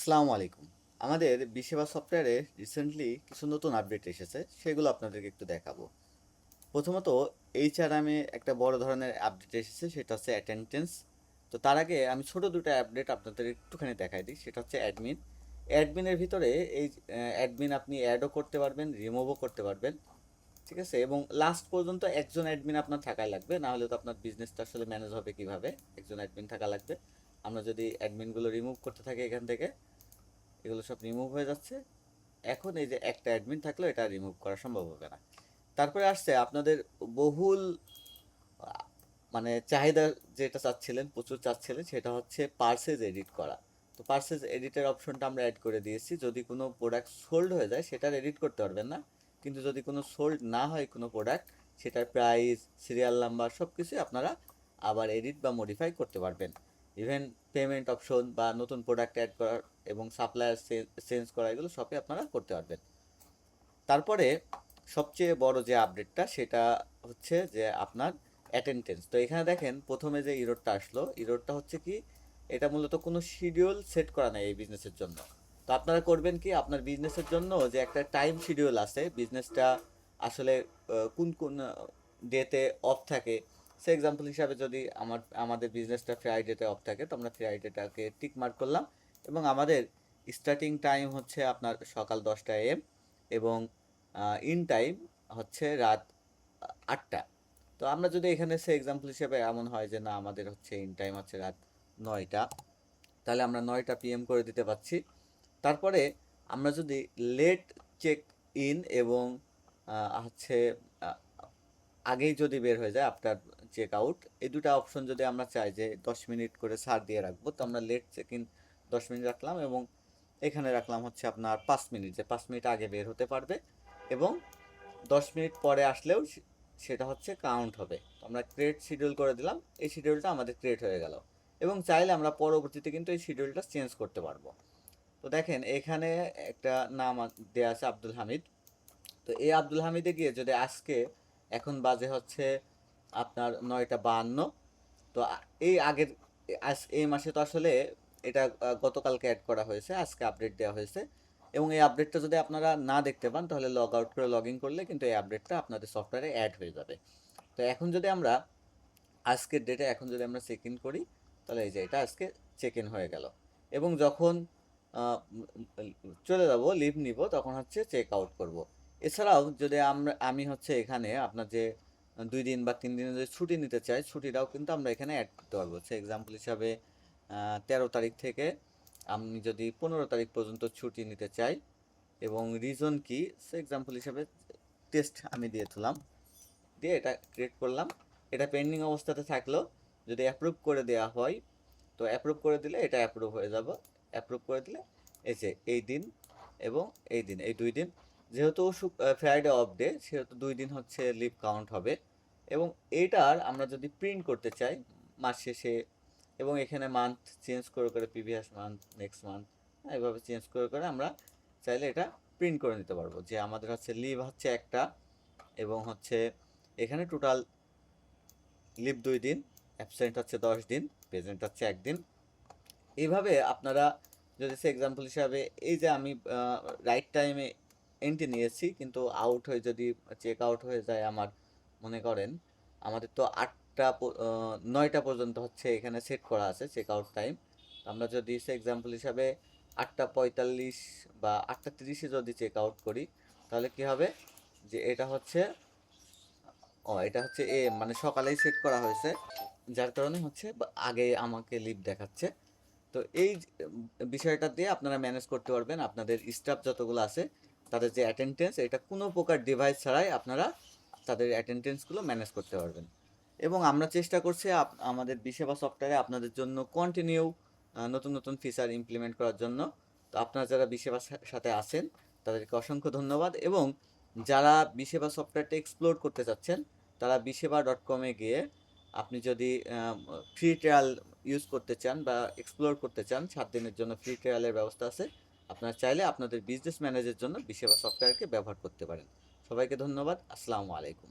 আসসালামু আলাইকুম। আমাদের বিশেবা সফটওয়্যারে রিসেন্টলি কিছু নতুন আপডেট এসেছে, সেগুলো আপনাদেরকে একটু দেখাবো। প্রথমত এইচআরএমে একটা বড় ধরনের আপডেট এসেছে, সেটা হচ্ছে অ্যাটেন্ডেন্স। তো তার আগে আমি ছোট দুটো আপডেট আপনাদের একটুখানি দেখাই দিই। সেটা হচ্ছে অ্যাডমিন। অ্যাডমিনের ভিতরে এই অ্যাডমিন আপনি অ্যাডও করতে পারবেন, রিমুভও করতে পারবেন। ঠিক আছে, এবং লাস্ট পর্যন্ত একজন অ্যাডমিন আপনার থাকাই লাগবে, না হলে তো আপনার বিজনেসটা আসলে ম্যানেজ হবে কিভাবে। একজন অ্যাডমিন থাকা লাগবে। আমরা যদি অ্যাডমিনগুলো রিমুভ করতে থাকি এখান থেকে, এগুলো সব রিমুভ হয়ে যাচ্ছে। এখন এই যে একটা অ্যাডমিন থাকলেও এটা রিমুভ করা সম্ভব হবে না। তারপরে আসছে আপনাদের বহুল মানে চাহিদা, যেটা চাচ্ছিলেন, প্রচুর চাচ্ছিলেন, সেটা হচ্ছে পার্সেজ এডিট করা। তো পার্সেজ এডিটের অপশনটা আমরা অ্যাড করে দিয়েছি। যদি কোনো প্রোডাক্ট সোল্ড হয়ে যায় সেটার এডিট করতে পারবেন না, কিন্তু যদি কোনো সোল্ড না হয় কোনো প্রোডাক্ট, সেটার প্রাইস, সিরিয়াল নাম্বার সব কিছুই আপনারা আবার এডিট বা মডিফাই করতে পারবেন। ইভেন পেমেন্ট অপশন বা নতুন প্রোডাক্ট অ্যাড করার এবং সাপ্লায়ার চেঞ্জ করা, এগুলো সবই আপনারা করতে পারবেন। তারপরে সবচেয়ে বড় যে আপডেটটা সেটা হচ্ছে যে আপনার অ্যাটেন্ডেন্স। তো এখানে দেখেন প্রথমে যে ইরোরটা আসলো, ইরোরটা হচ্ছে কি, এটা মূলত কোনো শিডিউল সেট করা নাই এই বিজনেসের জন্য। তো আপনারা করবেন কি, আপনার বিজনেসের জন্য যে একটা টাইম শিডিউল আছে, বিজনেসটা আসলে কোন কোন ডেতে অফ থাকে। সে এক্সাম্পল হিসাবে যদি আমাদের বিজনেসটা ফ্রাইডেতে অফ থাকে, তো আমরা ফ্রাইডেটাকে টিক মার্ক করলাম। এবং আমাদের স্টার্টিং টাইম হচ্ছে আপনার সকাল 10টা AM, এবং ইন টাইম হচ্ছে রাত 8টা। তো আমরা যদি এখানে সে এক্সাম্পল হিসেবে এমন হয় যে না, আমাদের হচ্ছে ইন টাইম হচ্ছে রাত 9টা, তাহলে আমরা 9টা PM করে দিতে পারছি। তারপরে আমরা যদি লেট চেক ইন এবং হচ্ছে আহ, আগেই যদি বের হয়ে যায় আফটার চেক আউট, এই দুটো অপশন যদি আমরা চাই যে 10 মিনিট করে ছাড় দিয়ে রাখবো, তো আমরা লেট চেক ইন 10 মিনিট রাখলাম, এবং এখানে রাখলাম হচ্ছে আপনার 5 মিনিট, যে 5 মিনিট আগে বের হতে পারবে, এবং 10 মিনিট পরে আসলেও সেটা হচ্ছে কাউন্ট হবে। তো আমরা ক্রিয়েট শিডিউল করে দিলাম, এই শিডিউলটা আমাদের ক্রিয়েট হয়ে গেল। এবং চাইলে আমরা পরবর্তীতে কিন্তু এই শিডিউলটা চেঞ্জ করতে পারবো। তো দেখেন এখানে একটা নাম দেওয়া আছে আব্দুল হামিদ। তো এই আব্দুল হামিদে গিয়ে যদি আজকে, এখন বাজে হচ্ছে আপনার 9টা 52। তো এই আগের, এই মাসে তো আসলে এটা গতকালকে অ্যাড করা হয়েছে, আজকে আপডেট দেওয়া হয়েছে। এবং এই আপডেটটা যদি আপনারা না দেখতে পান, তাহলে লগ আউট করে লগ ইন করলে কিন্তু এই আপডেটটা আপনাদের সফটওয়্যারে অ্যাড হয়ে যাবে। তো এখন যদি আমরা আজকের ডেটে এখন যদি আমরা চেক ইন করি, তাহলে এই যে এটা আজকে চেক ইন হয়ে গেল। এবং যখন চলে যাব, লিভ নিব, তখন হচ্ছে চেক আউট করব। এছাড়াও যদি আমি হচ্ছে এখানে আপনার যে 2 দিন বা 3 দিনের যদি ছুটি নিতে চাই, ছুটিটাও কিন্তু আমরা এখানে অ্যাড করতে পারবো। সে এক্সাম্পল হিসাবে 13 তারিখ থেকে আমি যদি 15 তারিখ পর্যন্ত ছুটি নিতে চাই, এবং রিজন কি, সে এক্সাম্পল হিসাবে টেস্ট আমি দিয়ে দিলাম, দিয়ে এটা ক্রিয়েট করলাম। এটা পেন্ডিং অবস্থাতে থাকলো, যদি অ্যাপ্রুভ করে দেওয়া হয়, তো অ্যাপ্রুভ করে দিলে এটা অ্যাপ্রুভ হয়ে যাব। অ্যাপ্রুভ করে দিলে এই যে এই দিন এবং এই দিন, এই 2 দিন, যেহেতু ফ্রাইডে অফ ডে, সেহেতু 2 দিন হচ্ছে লিভ কাউন্ট হবে। এবং এইটার আমরা যদি প্রিন্ট করতে চাই মাস শেষে, এবং এখানে মান্থ চেঞ্জ করে করে প্রিভিয়াস মান্থ, নেক্সট মান্থ, এইভাবে চেঞ্জ করে করে আমরা চাইলে এটা প্রিন্ট করে নিতে পারবো, যে আমাদের হচ্ছে লিভ হচ্ছে একটা, এবং হচ্ছে এখানে টোটাল লিভ 2 দিন, অ্যাবসেন্ট হচ্ছে 10 দিন, প্রেজেন্ট হচ্ছে 1 দিন। এইভাবে আপনারা যদি সে এক্সাম্পল হিসাবে, এই যে আমি রাইট টাইমে এন্ট্রি নিয়েছি, কিন্তু আউট হয়ে যদি চেক আউট হয়ে যায় আমার, মনে করেন আমাদের তো 9টা পর্যন্ত হচ্ছে এখানে সেট করা আছে চেক আউট টাইম। আমরা যদি সে এক্সাম্পল হিসাবে 8টা 45 বা 8টা 30-এ যদি চেক আউট করি, তাহলে কি হবে, যে এটা হচ্ছে, এটা হচ্ছে মানে সকালেই সেট করা হয়েছে, যার কারণে হচ্ছে আগে আমাকে লিভ দেখাচ্ছে। তো এই বিষয়টা দিয়ে আপনারা ম্যানেজ করতে পারবেন আপনাদের স্টাফ যতগুলো আছে, তাদের যে অ্যাটেন্ডেন্স, এটা কোনো প্রকার ডিভাইস ছাড়াই আপনারা তাদের অ্যাটেন্ডেন্সগুলো ম্যানেজ করতে পারবেন। এবং আমরা চেষ্টা করছি আমাদের বিসেবা সফটওয়্যারে আপনাদের জন্য কন্টিনিউ নতুন নতুন ফিচার ইমপ্লিমেন্ট করার জন্য। তো আপনারা যারা বিসেবার সাথে আছেন, তাদেরকে অসংখ্য ধন্যবাদ। এবং যারা বিসেবা সফটওয়্যারটা এক্সপ্লোর করতে চাচ্ছেন, তারা বিসেবা.com-এ গিয়ে আপনি যদি ফ্রি ট্রায়াল ইউজ করতে চান বা এক্সপ্লোর করতে চান, 7 দিনের জন্য ফ্রি ট্রায়ালের ব্যবস্থা আছে। আপনারা চাইলে আপনাদের বিজনেস ম্যানেজের জন্য বিসেবা সফটওয়্যারকে ব্যবহার করতে পারেন। সবাইকে ধন্যবাদ। আসসালামু আলাইকুম।